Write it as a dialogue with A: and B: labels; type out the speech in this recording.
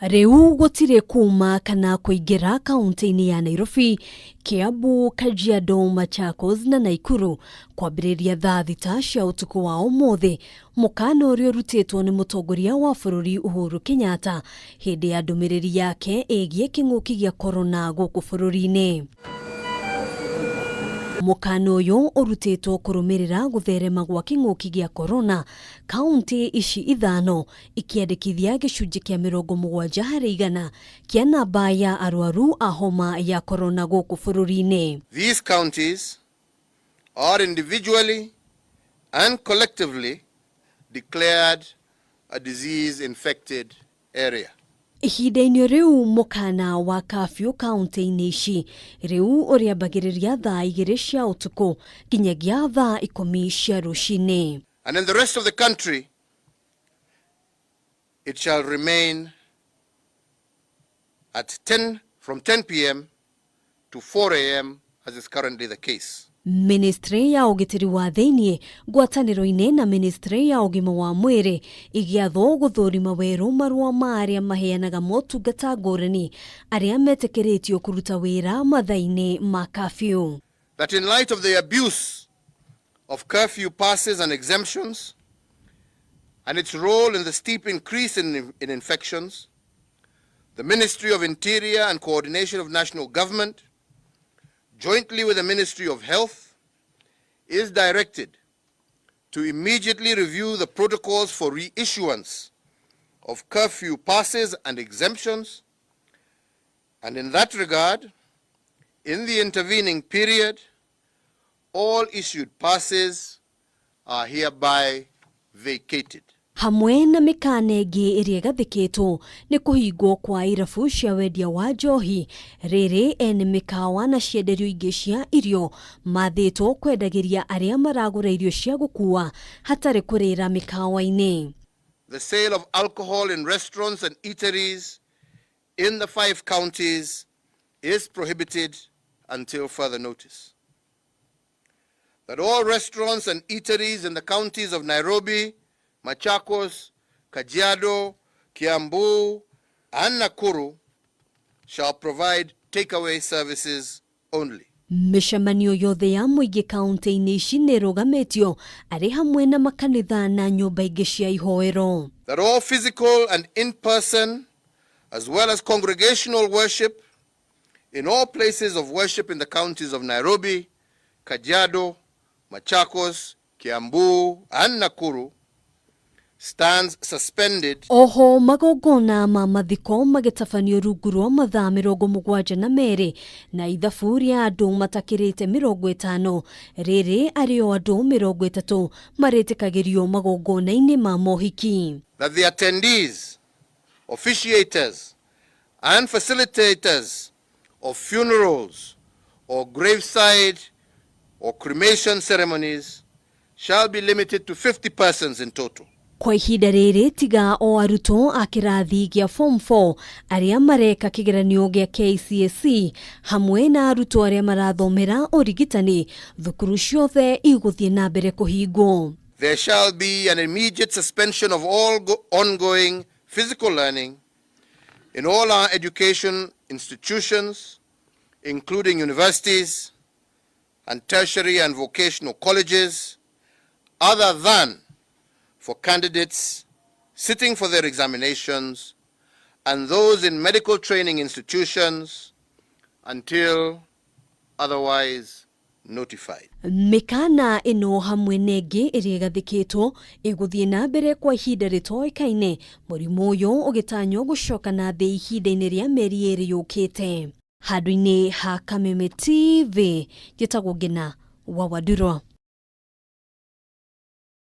A: Riu gutire kuuma kana kuingira kaunti-ini ya Nairobi, Kiambu, Kajiado, Machakos na Nakuru kwambiriria thaa thita cia utuku wa umuthi. Mukaana uria urutitwo ni mutongoria wa bururi Uhuru Kenyatta hindi ya ndumiriri yake igii king'uki gia corona guku bururi-ini. Mukaana uyu urutitwo kurumirira gutherema gwa king'uki gia corona, Kaunti ici Ithano ikiandikithia gicunji kia 70% kia namba ya arwaru a homa ya corona guku bururi-ini.
B: These counties are individually and collectively declared a disease-infected area.
A: Ihinda-ini riu mukaana wa Curfew Kaunti-ini ici riu uriambagiriria thaa 2 cia utuku nginyagia thaa 10 cia rucini.
B: And in the rest of the country, it shall remain at from 10 p.m. to 4 a.m. as is currently the case.
A: Ministry ya ugitiri wa thiini ngwataniro-ini na Ministry ya ugima wa mwiri igiatho guthurima weru marua maria maheanaga motungata ngurani aria metikiritio kuruta wira mathaini ma curfew.
B: That in light of the abuse of curfew passes and exemptions and its role in the steep increase in infections, the Ministry of Interior and Coordination of National Government, jointly with the Ministry of Health, is directed to immediately review the protocols for reissuance of curfew passes and exemptions, and in that regard, in the intervening period, all issued passes are hereby vacated.
A: Hamwe na mikaana ingi iria igathikitwo ni kuhingwo kwa irabu cia wendia wa njohi, riri ene mikawa na cienderio ingi cia irio mathitwo kwendagiria aria maragura irio cia gukua hatari kurira mikawa-ini.
B: The sale of alcohol in restaurants and eateries in the 5 counties is prohibited until further notice. That all restaurants and eateries in the counties of Nairobi, Machakos, Kajiado, Kiambu, and Nakuru shall provide takeaway services only.
A: Mishamanio yothe ya muingi kaunti-ini ici nirugamitio ari hamwe na makanitha na nyumba ingi cia ihoero.
B: That all physical and in-person as well as congregational worship in all places of worship in the counties of Nairobi, Kajiado, Machakos, Kiambu, and Nakuru stands suspended.
A: Oho magogona ma mathiko magitafanio rungu rwa mathaa 72 na ithabu ria andu matakirite 50 riri ario andu 30 maritikagirio magogona-ini ma mohiki.
B: That the attendees, officiators and facilitators of funerals or graveside or cremation ceremonies shall be limited to 50 persons in total.
A: Kwa ihinda riri tiga o aruto a kirathi gia form 4 aria mareka kigeranio gia KCSE hamwe na aruto aria marathomera urigitani thukuru ciothe iguthie na mbere kuhingwo.
B: There shall be an immediate suspension of all ongoing physical learning in all our education institutions, including universities and tertiary and vocational colleges, other than for candidates sitting for their examinations and those in medical training institutions until otherwise notified.
A: Mikaana ino hamwe nengi iria igathikitwo iguthie na mbere kwa ihinda ritoikaine, murimu uyu ugitanyo gucoka na thi ihinda-ini ria meri iri yukite. Handu-ini ha Kameme TV, njitagwo Ngina wa Wadurwa.